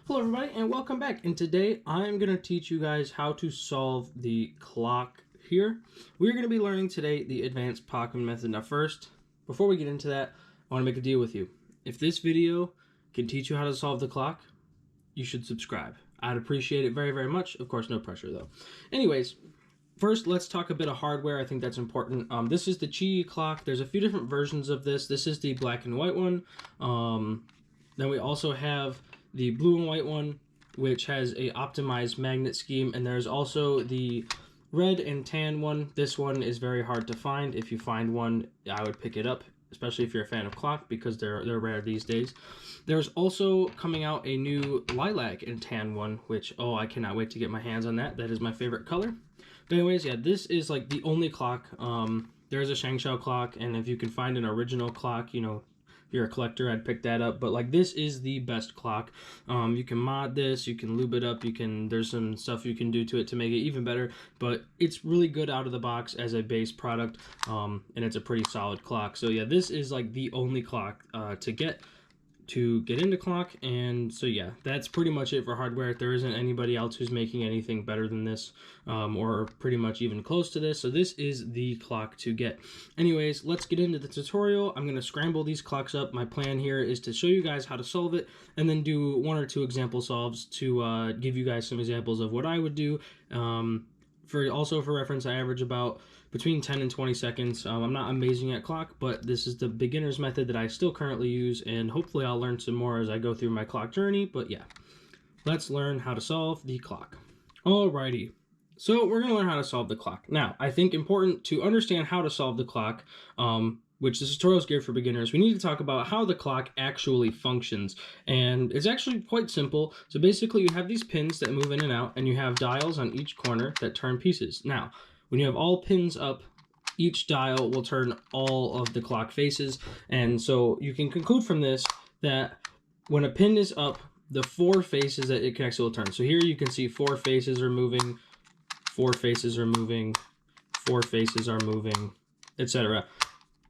Hello everybody and welcome back, and today I'm going to teach you guys how to solve the clock here. We're going to be learning today the advanced Pochmann method. Now first, before we get into that, I want to make a deal with you. If this video can teach you how to solve the clock, you should subscribe. I'd appreciate it very, very much. Of course, no pressure though. Anyways, first let's talk a bit of hardware. I think that's important. This is the Qi clock. There's a few different versions of this. This is the black and white one. Then we also have the blue and white one, which has a optimized magnet scheme, and there's also the red and tan one. This one is very hard to find. If you find one, I would pick it up, especially if you're a fan of clock, because they're rare these days. There's also coming out a new lilac and tan one, which, oh, I cannot wait to get my hands on that. That is my favorite color. But anyways, yeah, this is like the only clock. There's a Shangshao clock, and if you can find an original clock, you know, if you're a collector, I'd pick that up. But like, this is the best clock. You can mod this, you can lube it up, there's some stuff you can do to it to make it even better, but it's really good out of the box as a base product, and it's a pretty solid clock. So yeah, this is like the only clock to get into clock. And so yeah, that's pretty much it for hardware. There isn't anybody else who's making anything better than this, or pretty much even close to this. So this is the clock to get. Anyways, let's get into the tutorial. I'm going to scramble these clocks up. My plan here is to show you guys how to solve it, and then do one or two example solves to give you guys some examples of what I would do. For reference, I average about between 10 and 20 seconds. I'm not amazing at clock, but this is the beginner's method that I still currently use, and hopefully I'll learn some more as I go through my clock journey. But yeah, let's learn how to solve the clock. Alrighty, so we're going to learn how to solve the clock. Now, I think important to understand how to solve the clock, which this tutorial is geared for beginners, we need to talk about how the clock actually functions. And it's actually quite simple. So basically you have these pins that move in and out, and you have dials on each corner that turn pieces. Now, when you have all pins up, each dial will turn all of the clock faces. And so you can conclude from this that when a pin is up, the four faces that it connects will turn. So here you can see four faces are moving, four faces are moving, four faces are moving, etc.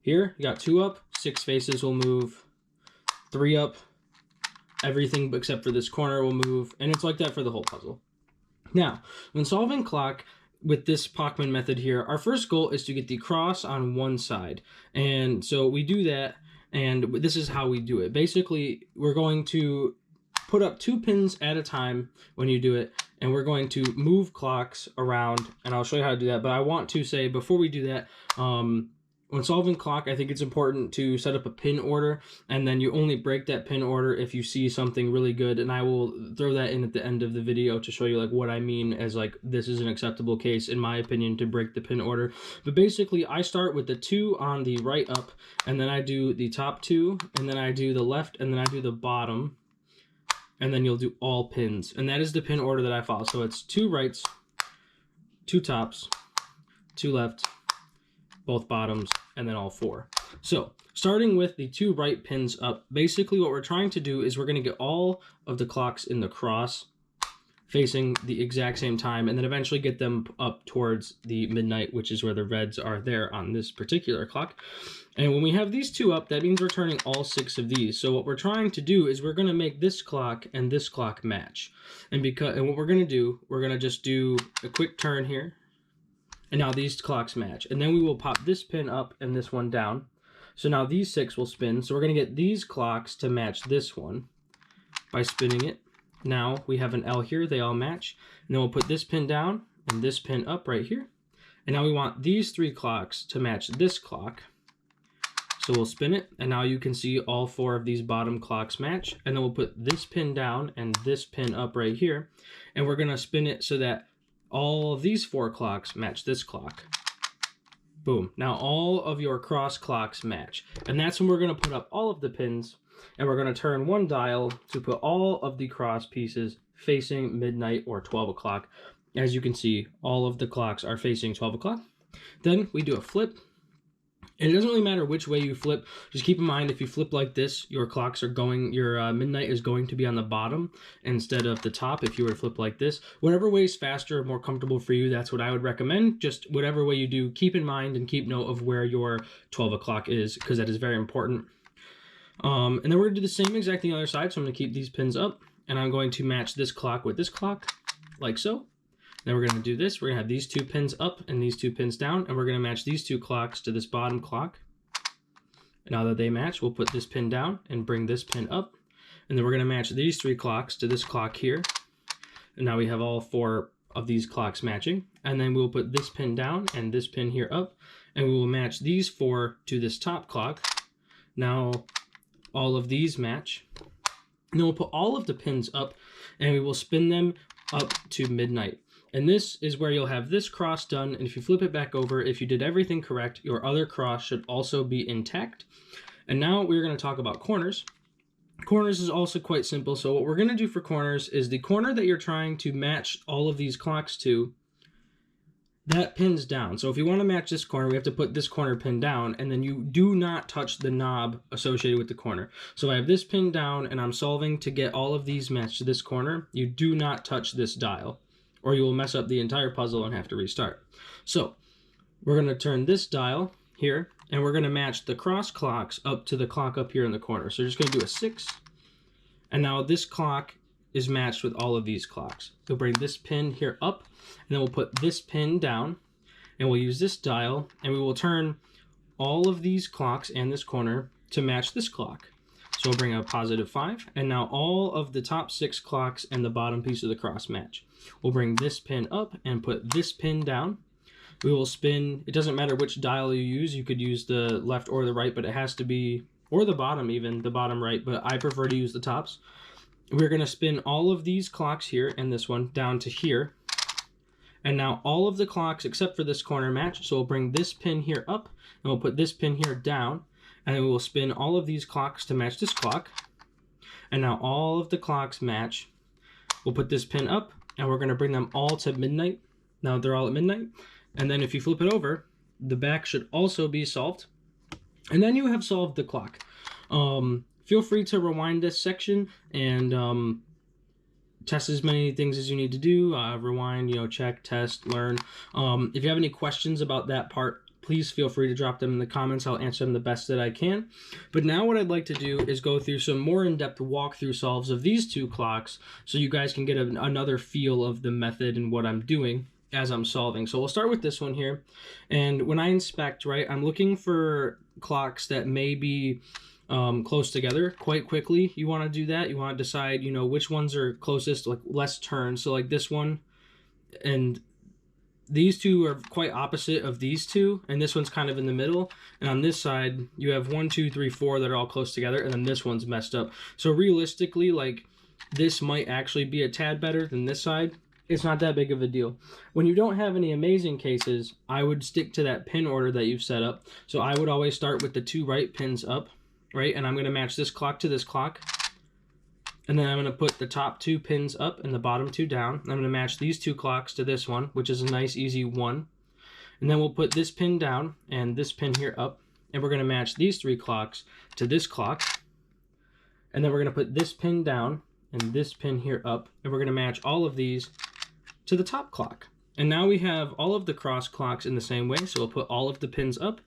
Here, you got two up, six faces will move, three up, everything except for this corner will move, and it's like that for the whole puzzle. Now, when solving clock with this Pochmann method here, our first goal is to get the cross on one side. And so we do that, and this is how we do it. Basically, we're going to put up two pins at a time when you do it, and we're going to move clocks around, and I'll show you how to do that. But I want to say, before we do that, when solving clock, I think it's important to set up a pin order, and then you only break that pin order if you see something really good, and I will throw that in at the end of the video to show you like what I mean as like this is an acceptable case in my opinion to break the pin order. But basically I start with the two on the right up, and then I do the top two, and then I do the left, and then I do the bottom, and then you'll do all pins, and that is the pin order that I follow. So it's two rights, two tops, two left, both bottoms, and then all four. So starting with the two right pins up, basically what we're trying to do is we're going to get all of the clocks in the cross facing the exact same time, and then eventually get them up towards the midnight, which is where the reds are there on this particular clock. And when we have these two up, that means we're turning all six of these. So what we're trying to do is we're going to make this clock and this clock match. And what we're going to do, we're going to just do a quick turn here, and now these clocks match. And then we will pop this pin up and this one down. So now these six will spin. So we're going to get these clocks to match this one by spinning it. Now we have an L here, they all match. And then we'll put this pin down and this pin up right here. And now we want these three clocks to match this clock. So we'll spin it, and now you can see all four of these bottom clocks match. And then we'll put this pin down and this pin up right here. And we're going to spin it so that all of these four clocks match this clock. Boom. Now all of your cross clocks match. And that's when we're going to put up all of the pins, and we're going to turn one dial to put all of the cross pieces facing midnight or 12 o'clock. As you can see, all of the clocks are facing 12 o'clock. Then we do a flip. And it doesn't really matter which way you flip. Just keep in mind, if you flip like this, your clocks are going, your midnight is going to be on the bottom instead of the top. If you were to flip like this, whatever way is faster, more comfortable for you, that's what I would recommend. Just whatever way you do, keep in mind and keep note of where your 12 o'clock is, because that is very important. And then we're gonna do the same exact thing on the other side. So I'm gonna keep these pins up, and I'm going to match this clock with this clock, like so. Then we're going to do this. We're going to have these 2 pins up and these 2 pins down, and we're going to match these 2 clocks to this bottom clock. Now that they match, we'll put this pin down and bring this pin up, and then we're going to match these 3 clocks to this clock here. And now we have all 4 of these clocks matching, and then we'll put this pin down and this pin here up, and we will match these 4 to this top clock. Now all of these match, and then we'll put all of the pins up, and we will spin them up to midnight. And this is where you'll have this cross done, and if you flip it back over, if you did everything correct, your other cross should also be intact. And now we're going to talk about corners. Corners is also quite simple. So what we're going to do for corners is the corner that you're trying to match all of these clocks to, that pins down. So if you want to match this corner, we have to put this corner pin down, and then you do not touch the knob associated with the corner. So I have this pin down, and I'm solving to get all of these matched to this corner. You do not touch this dial, or you will mess up the entire puzzle and have to restart. So we're going to turn this dial here, and we're going to match the cross clocks up to the clock up here in the corner. So we're just going to do a 6, and now this clock is matched with all of these clocks. We'll bring this pin here up, and then we'll put this pin down, and we'll use this dial, and we will turn all of these clocks and this corner to match this clock. So we'll bring a +5, and now all of the top 6 clocks and the bottom piece of the cross match. We'll bring this pin up and put this pin down. We will spin, it doesn't matter which dial you use could use the left or the right, but it has to be, or the bottom even, the bottom right, but I prefer to use the tops. We're going to spin all of these clocks here and this one down to here. And now all of the clocks except for this corner match, so we'll bring this pin here up, and we'll put this pin here down, and then we will spin all of these clocks to match this clock. And now all of the clocks match. We'll put this pin up, and we're going to bring them all to midnight. Now they're all at midnight. And then if you flip it over, the back should also be solved. And then you have solved the clock. Feel free to rewind this section and test as many things as you need to do. Rewind, check, test, learn. If you have any questions about that part, please feel free to drop them in the comments. I'll answer them the best that I can. But now what I'd like to do is go through some more in-depth walkthrough solves of these 2 clocks so you guys can get another feel of the method and what I'm doing as I'm solving. So we'll start with this one here. And when I inspect, right, I'm looking for clocks that may be close together quite quickly. You want to do that. You want to decide, which ones are closest, like less turns. So like this one and these 2 are quite opposite of these 2, and this one's kind of in the middle. And on this side, you have 1, 2, 3, 4 that are all close together, and then this one's messed up. So realistically, like this might actually be a tad better than this side. It's not that big of a deal. When you don't have any amazing cases, I would stick to that pin order that you've set up. So I would always start with the 2 right pins up, right? And I'm going to match this clock to this clock. And then I'm going to put the top 2 pins up and the bottom 2 down. I'm going to match these 2 clocks to this one, which is a nice easy 1. And then we'll put this pin down and this pin here up. And we're going to match these 3 clocks to this clock. And then we're going to put this pin down and this pin here up. And we're going to match all of these to the top clock. And now we have all of the cross clocks in the same way. So we'll put all of the pins up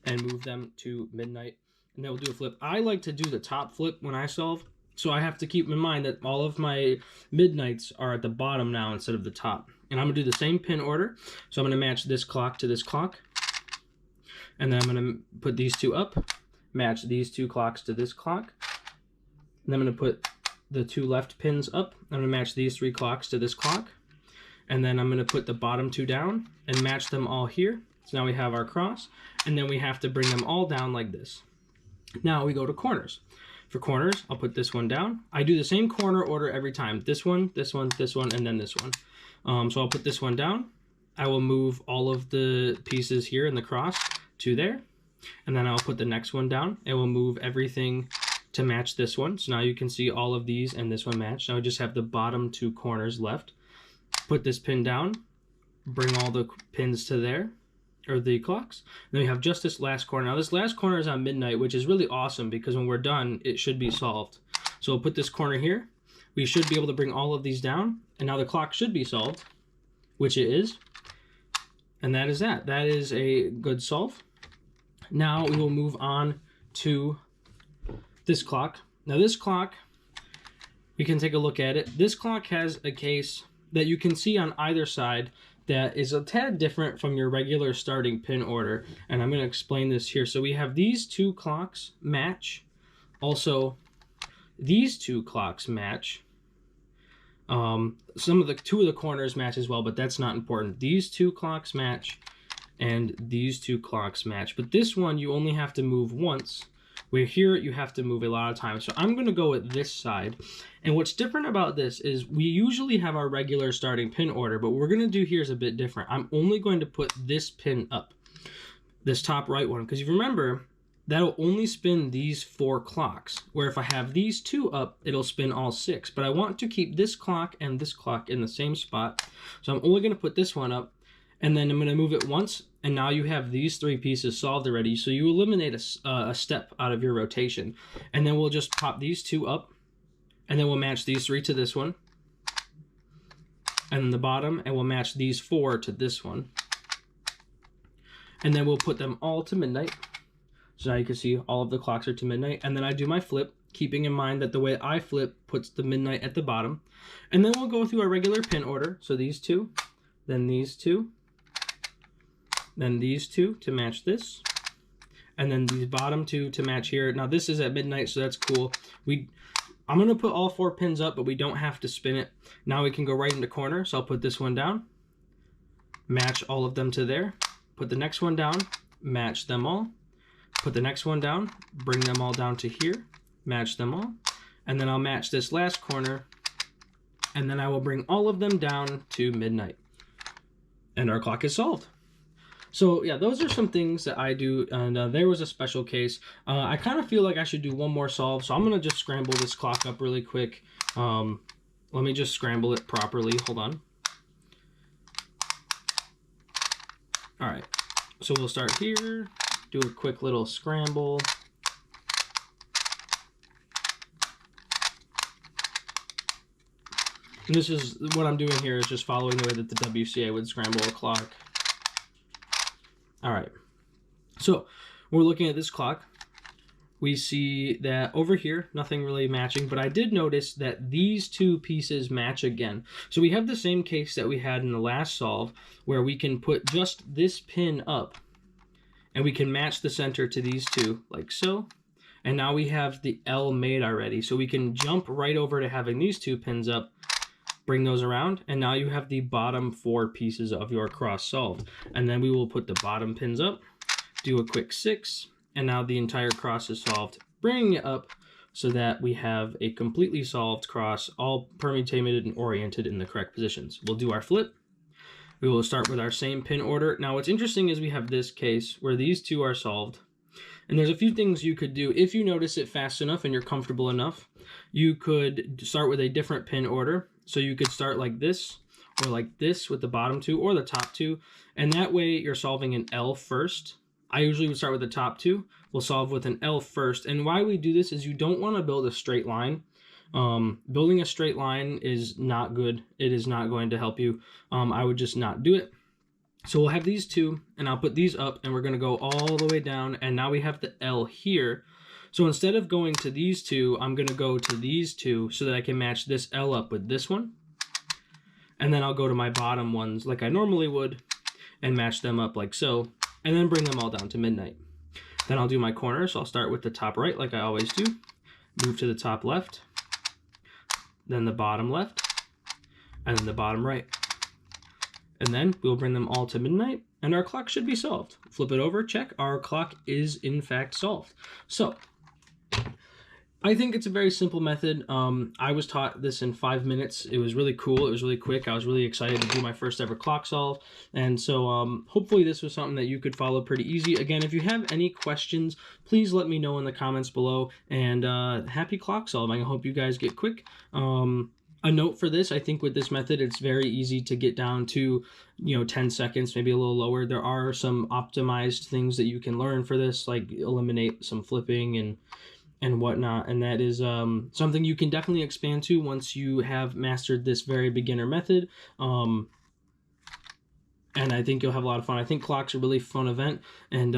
and move them to midnight. And then we'll do a flip. I like to do the top flip when I solve. So I have to keep in mind that all of my midnights are at the bottom now instead of the top. And I'm going to do the same pin order. So I'm going to match this clock to this clock. And then I'm going to put these 2 up, match these 2 clocks to this clock. And I'm going to put the 2 left pins up. I'm going to match these 3 clocks to this clock. And then I'm going to put the bottom 2 down and match them all here. So now we have our cross. And then we have to bring them all down like this. Now we go to corners. For corners, I'll put this one down. I do the same corner order every time. This one, this one, this one, and then this one. So I'll put this one down. I will move all of the pieces here in the cross to there. And then I'll put the next one down. And we'll move everything to match this one. So now you can see all of these and this one match. Now I just have the bottom 2 corners left. Put this pin down. Bring all the pins to there. Or the clocks. Then we have just this last corner. Now this last corner is on midnight, which is really awesome because when we're done, it should be solved. So we'll put this corner here. We should be able to bring all of these down. And now the clock should be solved, which it is. And that is that. That is a good solve. Now we will move on to this clock. Now this clock, we can take a look at it. This clock has a case that you can see on either side that is a tad different from your regular starting pin order, and I'm going to explain this here. So we have these two clocks match. Also, these two clocks match. Two of the corners match as well, but that's not important. These two clocks match, and these two clocks match. But this one you only have to move once, where here you have to move a lot of times. So I'm going to go with this side. And what's different about this is we usually have our regular starting pin order, but what we're going to do here is a bit different. I'm only going to put this pin up, this top right one, because you remember that'll only spin these 4 clocks, where if I have these 2 up, it'll spin all 6. But I want to keep this clock and this clock in the same spot, so I'm only going to put this one up, and then I'm going to move it once, and now you have these 3 pieces solved already. So you eliminate a step out of your rotation, and then we'll just pop these 2 up, and then we'll match these 3 to this one, and then the bottom, and we'll match these 4 to this one, and then we'll put them all to midnight. So now you can see all of the clocks are to midnight, and then I do my flip, keeping in mind that the way I flip puts the midnight at the bottom, and then we'll go through our regular pin order. So these 2, then these 2, then these 2 to match this, and then these bottom 2 to match here. Now this is at midnight, so that's cool. I'm going to put all 4 pins up, but we don't have to spin it. Now we can go right into corner, so I'll put this one down, match all of them to there, put the next one down, match them all, put the next one down, bring them all down to here, match them all, and then I'll match this last corner, and then I will bring all of them down to midnight. And our clock is solved. So yeah, those are some things that I do, and there was a special case. I kind of feel like I should do one more solve, so I'm going to just scramble this clock up really quick. Let me just scramble it properly. Hold on. All right, so we'll start here, do a quick little scramble. And this is what I'm doing here, is just following the way that the WCA would scramble a clock. All right, so we're looking at this clock. We see that over here, nothing really matching, but I did notice that these 2 pieces match again. So we have the same case that we had in the last solve, where we can put just this pin up, and we can match the center to these 2, like so. And now we have the L made already, so we can jump right over to having these 2 pins up, bring those around, and now you have the bottom 4 pieces of your cross solved. And then we will put the bottom pins up, do a quick 6, and now the entire cross is solved, bringing it up so that we have a completely solved cross, all permutated and oriented in the correct positions. We'll do our flip. We will start with our same pin order. Now what's interesting is we have this case where these 2 are solved, and there's a few things you could do. If you notice it fast enough and you're comfortable enough, you could start with a different pin order. So you could start like this, or like this with the bottom 2 or the top 2, and that way you're solving an L first. I usually would start with the top 2. We'll solve with an L first, and why we do this is you don't want to build a straight line. Building a straight line is not good. It is not going to help you. I would just not do it. So we'll have these 2, and I'll put these up, and we're going to go all the way down, and now we have the L here. So instead of going to these 2, I'm going to go to these 2 so that I can match this L up with this one. And then I'll go to my bottom ones like I normally would and match them up like so, and then bring them all down to midnight. Then I'll do my corner, so I'll start with the top right like I always do, move to the top left, then the bottom left, and then the bottom right. And then we'll bring them all to midnight, and our clock should be solved. Flip it over, check, our clock is in fact solved. So I think it's a very simple method. I was taught this in 5 minutes. It was really cool. It was really quick. I was really excited to do my first ever clock solve. And so hopefully this was something that you could follow pretty easy. Again, if you have any questions, please let me know in the comments below. And happy clock solving. I hope you guys get quick. A note for this, I think with this method, it's very easy to get down to, 10 seconds, maybe a little lower. There are some optimized things that you can learn for this, like eliminate some flipping and whatnot, and that is something you can definitely expand to once you have mastered this very beginner method. and I think you'll have a lot of fun. I think clocks are a really fun event, and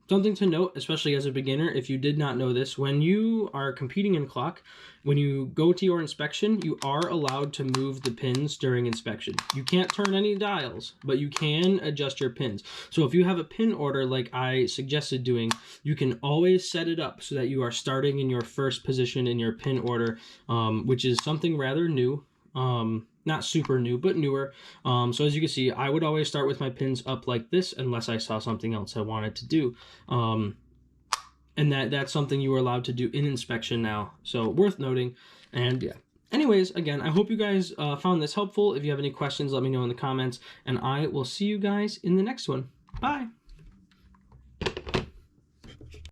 something to note, especially as a beginner, if you did not know this, when you are competing in clock, when you go to your inspection, you are allowed to move the pins during inspection. You can't turn any dials, but you can adjust your pins. So if you have a pin order like I suggested doing, you can always set it up so that you are starting in your first position in your pin order, which is something rather new. Not super new, but newer. So as you can see, I would always start with my pins up like this unless I saw something else I wanted to do. And that's something you are allowed to do in inspection now. So worth noting. And yeah. Anyways, again, I hope you guys found this helpful. If you have any questions, let me know in the comments. And I will see you guys in the next one. Bye.